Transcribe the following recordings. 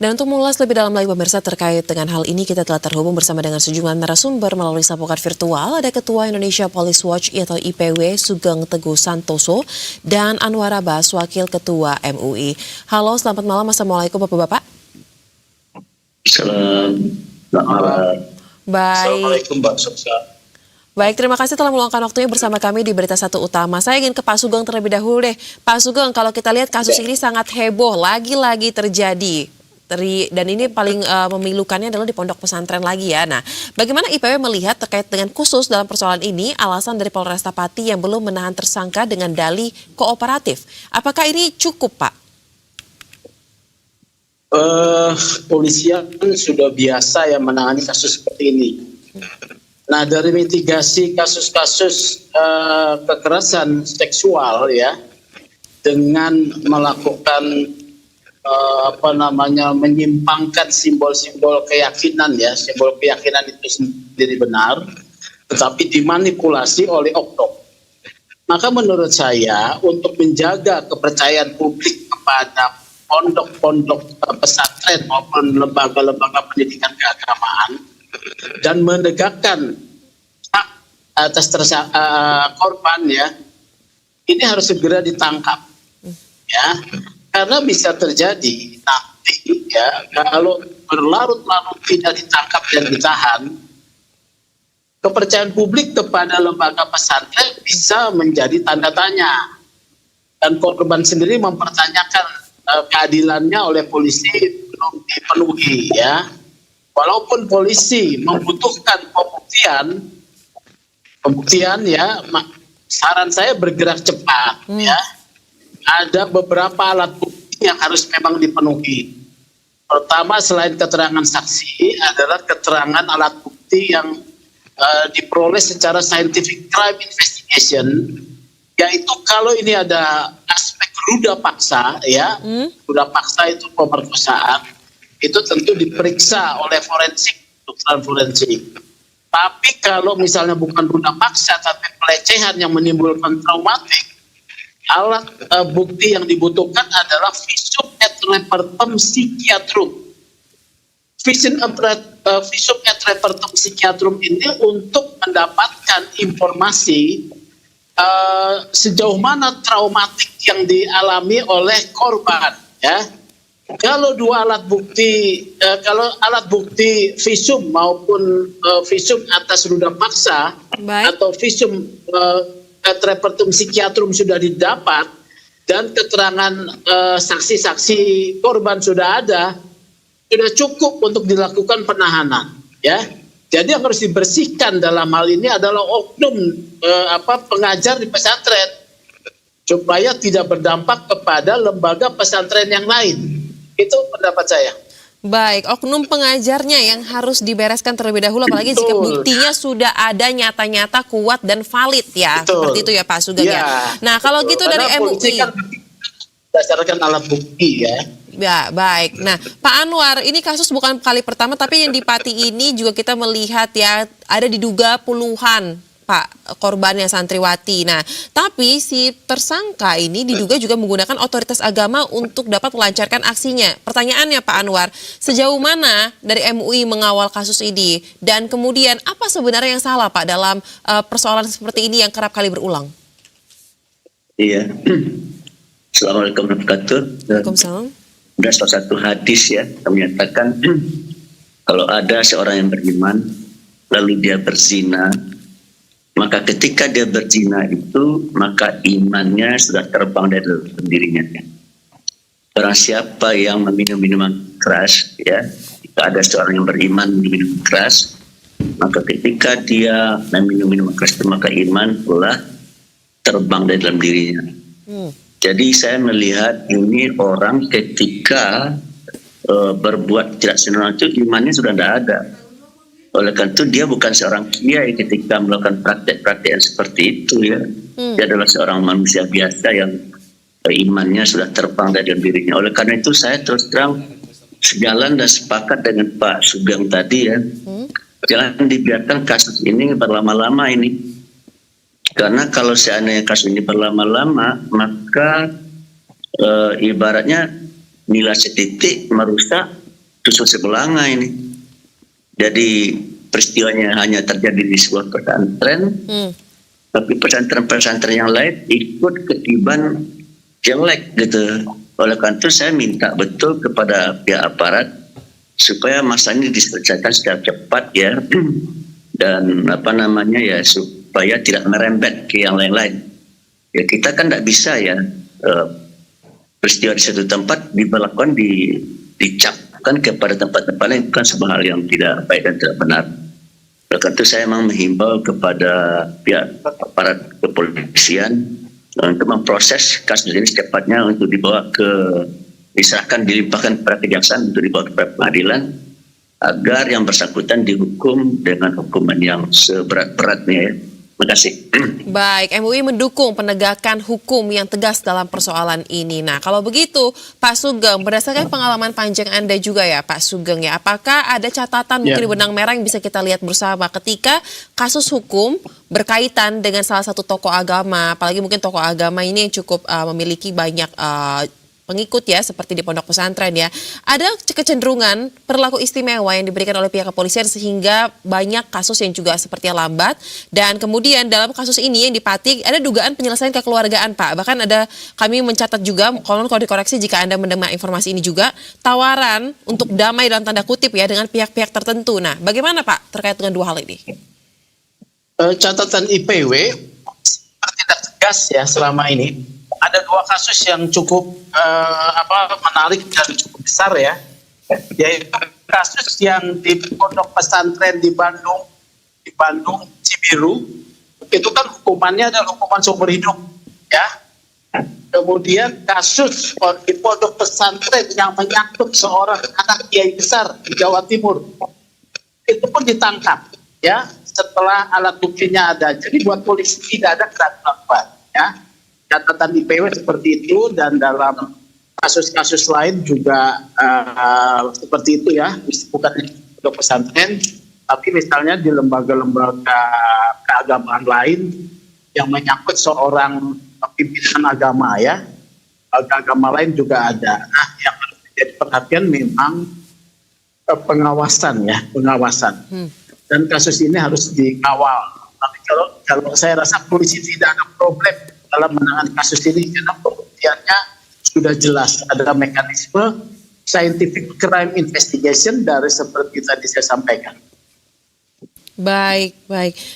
Dan untuk mengulas lebih dalam lagi pemirsa terkait dengan hal ini, kita telah terhubung bersama dengan sejumlah narasumber melalui sambungan virtual. Ada Ketua Indonesia Police Watch atau IPW Sugeng Teguh Santoso dan Anwar Abbas, Wakil Ketua MUI. Halo, selamat malam. Assalamualaikum Bapak-Bapak. Selamat malam. Baik. Assalamualaikum Mbak Suksa. Baik, terima kasih telah meluangkan waktunya bersama kami di Berita Satu Utama. Saya ingin ke Pak Sugeng terlebih dahulu deh. Pak Sugeng, kalau kita lihat kasus ini sangat heboh, lagi-lagi terjadi. Dan ini paling memilukannya adalah di pondok pesantren lagi ya. Nah, bagaimana IPW melihat terkait dengan khusus dalam persoalan ini alasan dari Polresta Pati yang belum menahan tersangka dengan dalih kooperatif? Apakah ini cukup, Pak? Polisian sudah biasa ya menangani kasus seperti ini. Nah, dari mitigasi kasus-kasus kekerasan seksual ya, dengan melakukan menyimpangkan simbol-simbol keyakinan ya, simbol keyakinan itu sendiri benar, tetapi dimanipulasi oleh oknum. Maka menurut saya untuk menjaga kepercayaan publik kepada pondok-pondok pesantren maupun lembaga-lembaga pendidikan keagamaan dan menegakkan hak atas korban ya, ini harus segera ditangkap ya. Karena bisa terjadi nanti ya, kalau berlarut-larut tidak ditangkap dan ditahan, kepercayaan publik kepada lembaga pesantren bisa menjadi tanda tanya. Dan korban sendiri mempertanyakan keadilannya oleh polisi belum dipenuhi ya. Walaupun polisi membutuhkan pembuktian ya, saran saya bergerak cepat ya. Ada beberapa alat bukti yang harus memang dipenuhi. Pertama, selain keterangan saksi adalah keterangan alat bukti yang diperoleh secara scientific crime investigation, yaitu kalau ini ada aspek ruda paksa ya, ruda paksa itu pemerkosaan, itu tentu diperiksa oleh dokter forensik. Tapi kalau misalnya bukan ruda paksa tapi pelecehan yang menimbulkan traumatik, alat bukti yang dibutuhkan adalah visum et repertum psychiatrum. Visum et repertum psychiatrum ini untuk mendapatkan informasi sejauh mana traumatik yang dialami oleh korban. Ya, kalau dua alat bukti, kalau alat bukti visum maupun visum atas ruda paksa atau visum et repertum psychiatrum sudah didapat dan keterangan saksi-saksi korban sudah ada, sudah cukup untuk dilakukan penahanan ya. Jadi yang harus dibersihkan dalam hal ini adalah oknum pengajar di pesantren supaya tidak berdampak kepada lembaga pesantren yang lain. Itu pendapat saya. Baik, oknum pengajarnya yang harus dibereskan terlebih dahulu, apalagi jika buktinya sudah ada nyata-nyata kuat dan valid ya. Betul. Seperti itu ya Pak Sugeng ya. Nah kalau gitu dari MUI. Kan berdasarkan alat bukti ya. Ya, baik. Nah, Pak Anwar, ini kasus bukan kali pertama, tapi yang di Pati ini juga kita melihat ya, ada diduga puluhan Pak korbannya santriwati. Nah, tapi si tersangka ini diduga juga menggunakan otoritas agama untuk dapat melancarkan aksinya. Pertanyaannya Pak Anwar, sejauh mana dari MUI mengawal kasus ini? Dan kemudian apa sebenarnya yang salah Pak dalam persoalan seperti ini yang kerap kali berulang? Iya. Assalamualaikum warahmatullahi wabarakatuh. Waalaikumsalam. Ada salah satu hadis ya yang menyatakan kalau ada seorang yang beriman lalu dia berzina, maka ketika dia berzina itu maka imannya sudah terbang dari dalam dirinya. Barang siapa yang meminum minuman keras ya, jika ada seorang yang beriman minum minuman keras, maka ketika dia meminum minuman keras itu maka iman telah terbang dari dalam dirinya. Jadi saya melihat ini orang ketika berbuat tidak senonoh itu imannya sudah tidak ada. Oleh karena itu dia bukan seorang kiai ketika melakukan praktek-praktek yang seperti itu ya. Dia adalah seorang manusia biasa yang imannya sudah terbang dari dalam dirinya. Oleh karena itu saya terus terang sejalan dan sepakat dengan Pak Sugeng tadi ya. Jangan dibiarkan kasus ini berlama-lama ini. Karena kalau seandainya kasus ini berlama-lama, maka ibaratnya nilai setitik merusak susu sebelanga ini. Jadi peristiwanya hanya terjadi di sebuah pesantren, tapi pesantren-pesantren yang lain ikut ketiban jelek gitu. Oleh karena itu saya minta betul kepada pihak aparat supaya masalah ini diselesaikan secara cepat ya, dan supaya tidak merembet ke yang lain-lain. Ya kita kan tidak bisa ya peristiwa di satu tempat diberlakukan dicapkan kepada tempat-tempat lain, bukan sebuah hal yang tidak baik dan tidak benar. Oleh karena itu saya memang menghimbau kepada pihak aparat kepolisian untuk memproses kasus ini secepatnya untuk dilimpahkan kepada kejaksaan untuk dibawa ke pengadilan agar yang bersangkutan dihukum dengan hukuman yang seberat-beratnya ya. Terima kasih. Baik, MUI mendukung penegakan hukum yang tegas dalam persoalan ini. Nah, kalau begitu, Pak Sugeng, berdasarkan pengalaman panjang Anda juga ya, Pak Sugeng ya, apakah ada catatan mungkin benang merah yang bisa kita lihat bersama ketika kasus hukum berkaitan dengan salah satu tokoh agama, apalagi mungkin tokoh agama ini yang cukup memiliki banyak pengikut ya, seperti di pondok pesantren ya. Ada kecenderungan perilaku istimewa yang diberikan oleh pihak kepolisian sehingga banyak kasus yang juga sepertinya lambat. Dan kemudian dalam kasus ini yang di Pati ada dugaan penyelesaian kekeluargaan, Pak. Bahkan kami mencatat juga, kalau dikoreksi jika Anda mendengar informasi ini juga, tawaran untuk damai dalam tanda kutip ya dengan pihak-pihak tertentu. Nah, bagaimana Pak terkait dengan dua hal ini? Catatan IPW bertindak tegas ya selama ini. Ada dua kasus yang cukup menarik dan cukup besar ya, yaitu kasus yang di pondok pesantren di Bandung Cibiru, itu kan hukumannya adalah hukuman seumur hidup ya. Kemudian kasus di pondok pesantren yang menyangkut seorang anak kiai besar di Jawa Timur, itu pun ditangkap ya setelah alat buktinya ada. Jadi buat polisi tidak ada keraguan ya. Catatan IPW seperti itu, dan dalam kasus-kasus lain juga seperti itu ya, bukan di pondok pesantren, tapi misalnya di lembaga-lembaga keagamaan lain yang menyangkut seorang pimpinan agama ya, agama lain juga ada. Nah, yang harus menjadi perhatian memang pengawasan. Dan kasus ini harus dikawal. Tapi kalau saya rasa polisi tidak ada problem dalam menangani kasus ini, karena pembuktiannya sudah jelas, ada mekanisme scientific crime investigation dari seperti tadi saya sampaikan. Baik.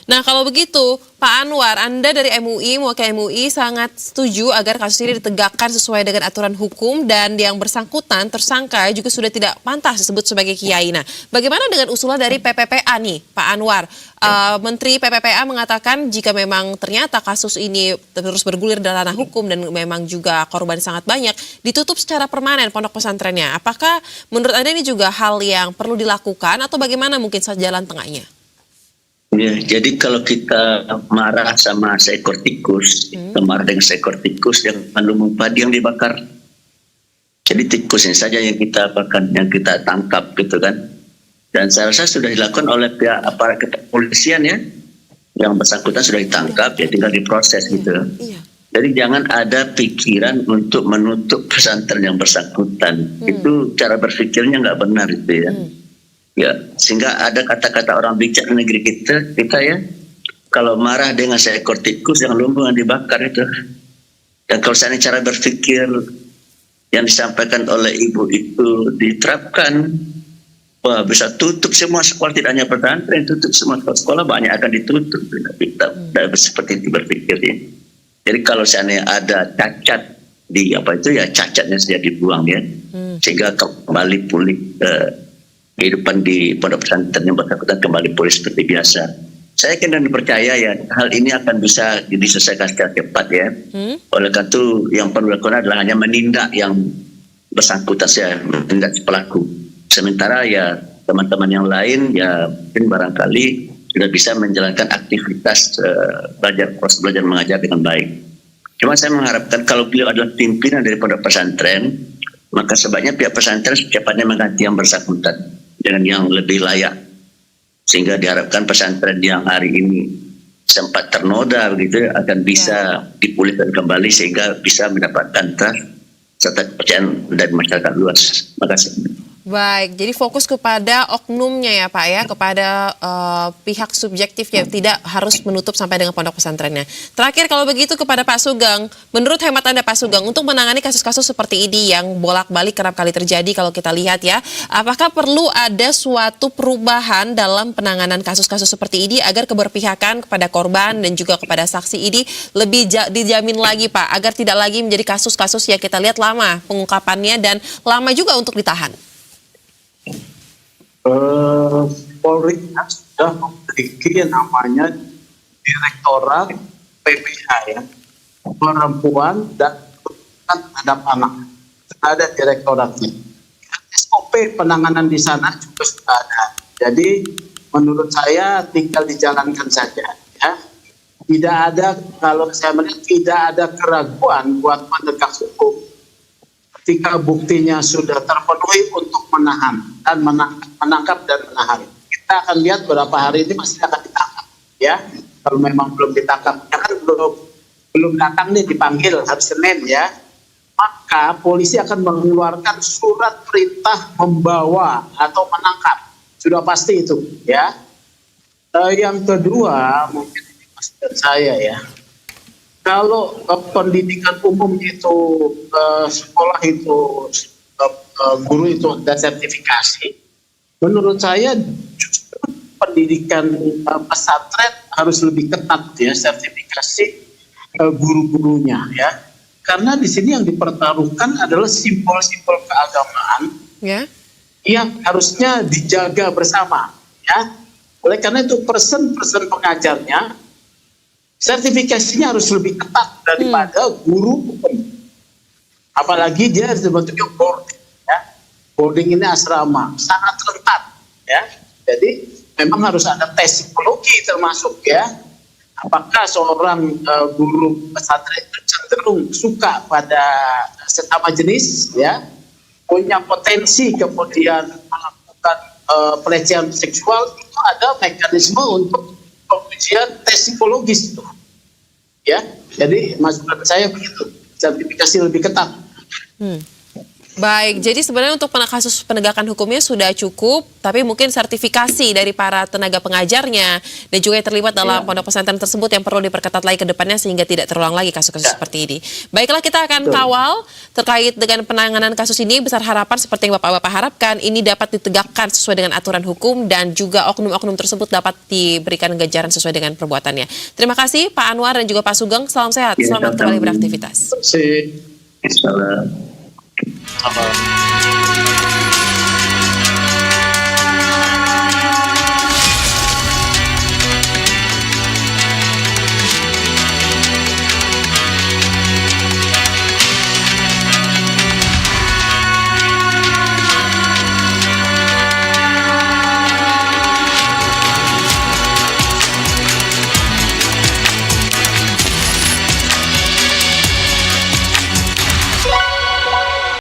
Nah, kalau begitu, Pak Anwar, Anda dari MUI, mewakili MUI sangat setuju agar kasus ini ditegakkan sesuai dengan aturan hukum dan yang bersangkutan, tersangka juga sudah tidak pantas disebut sebagai kiai. Nah, bagaimana dengan usulan dari PPPA nih, Pak Anwar? Menteri PPPA mengatakan jika memang ternyata kasus ini terus bergulir dalam ranah hukum dan memang juga korban sangat banyak, ditutup secara permanen pondok pesantrennya. Apakah menurut Anda ini juga hal yang perlu dilakukan atau bagaimana mungkin jalan tengahnya? Ya, jadi kalau kita marah sama seekor tikus, kita marah dengan seekor tikus yang mengandung padi yang dibakar. Jadi tikusnya saja yang kita bahkan yang kita tangkap gitu kan. Dan saya rasa sudah dilakukan oleh pihak aparat kepolisian ya, yang bersangkutan sudah ditangkap ya, tinggal diproses gitu. Jadi jangan ada pikiran untuk menutup pesantren yang bersangkutan. Itu cara berpikirnya nggak benar itu ya. Ya, sehingga ada kata-kata orang bijak di negeri kita ya, kalau marah dengan seekor tikus yang lumbung yang dibakar itu. Dan kalau seandainya cara berpikir yang disampaikan oleh ibu itu diterapkan, wah bisa tutup semua sekolah, tidak hanya pesantren, tutup semua sekolah, banyak akan ditutup. Tidak seperti itu berpikirnya. Jadi kalau seandainya ada cacat di cacatnya sudah dibuang ya, sehingga kembali pulih kehidupan di pondok pesantren yang bersangkutan kembali pulih seperti biasa. Saya yakin dan percaya ya hal ini akan bisa diselesaikan secara cepat ya. Oleh karena itu yang perlu dilakukan adalah hanya menindak yang bersangkutan, menindak pelaku. Sementara ya teman-teman yang lain ya mungkin barangkali sudah bisa menjalankan aktivitas proses belajar mengajar dengan baik. Cuma saya mengharapkan kalau beliau adalah pimpinan dari pondok pesantren, maka sebaiknya pihak pesantren secepatnya mengganti yang bersangkutan dengan yang lebih layak, sehingga diharapkan pesantren yang hari ini sempat ternoda begitu akan bisa dipulihkan kembali sehingga bisa mendapatkan trust serta kepercayaan dari masyarakat luas. Terima kasih. Baik, jadi fokus kepada oknumnya ya Pak ya, kepada pihak subjektif yang tidak harus menutup sampai dengan pondok pesantrennya. Terakhir kalau begitu kepada Pak Sugeng, menurut hemat Anda Pak Sugeng, untuk menangani kasus-kasus seperti ini yang bolak-balik kerap kali terjadi kalau kita lihat ya, apakah perlu ada suatu perubahan dalam penanganan kasus-kasus seperti ini agar keberpihakan kepada korban dan juga kepada saksi ini lebih dijamin lagi Pak, agar tidak lagi menjadi kasus-kasus yang kita lihat lama pengungkapannya dan lama juga untuk ditahan? Polri sudah memiliki namanya Direktorat PPH ya, perempuan dan perlindungan terhadap anak. Sudah ada direktoratnya. SOP penanganan di sana juga sudah ada. Jadi menurut saya tinggal dijalankan saja ya. Tidak ada, kalau saya melihat tidak ada keraguan buat penegak hukum ketika buktinya sudah terpenuhi untuk menahan dan menangkap dan menahan. Kita akan lihat beberapa hari ini masih akan ditangkap ya. Kalau memang belum ditangkap, ya kan belum datang nih dipanggil hari Senin ya. Maka polisi akan mengeluarkan surat perintah membawa atau menangkap. Sudah pasti itu ya. Yang kedua mungkin ini maksud saya ya. Kalau pendidikan umum itu sekolah itu guru itu ada sertifikasi, menurut saya justru pendidikan pesantren harus lebih ketat ya sertifikasi guru-gurunya ya, karena di sini yang dipertaruhkan adalah simbol-simbol keagamaan yang harusnya dijaga bersama ya. Oleh karena itu person pengajarnya sertifikasinya harus lebih ketat daripada guru hukum. Apalagi dia bentuknya boarding ya. Boarding ini asrama, sangat rentan ya. Jadi memang harus ada tes psikologi termasuk ya. Apakah seorang guru pesantren itu cenderung suka pada sesama jenis ya, punya potensi kemudian melakukan pelecehan seksual, itu ada mekanisme untuk pengujian tes psikologis itu ya. Jadi masukan saya begitu, sertifikasi lebih ketat. Baik, jadi sebenarnya untuk kasus penegakan hukumnya sudah cukup, tapi mungkin sertifikasi dari para tenaga pengajarnya dan juga yang terlibat dalam pondok pesantren tersebut yang perlu diperketat lagi ke depannya sehingga tidak terulang lagi kasus-kasus seperti ini. Baiklah, kita akan kawal terkait dengan penanganan kasus ini. Besar harapan seperti yang Bapak-Bapak harapkan, ini dapat ditegakkan sesuai dengan aturan hukum dan juga oknum-oknum tersebut dapat diberikan ganjaran sesuai dengan perbuatannya. Terima kasih Pak Anwar dan juga Pak Sugeng. Salam sehat, selamat kembali beraktivitas. Salam.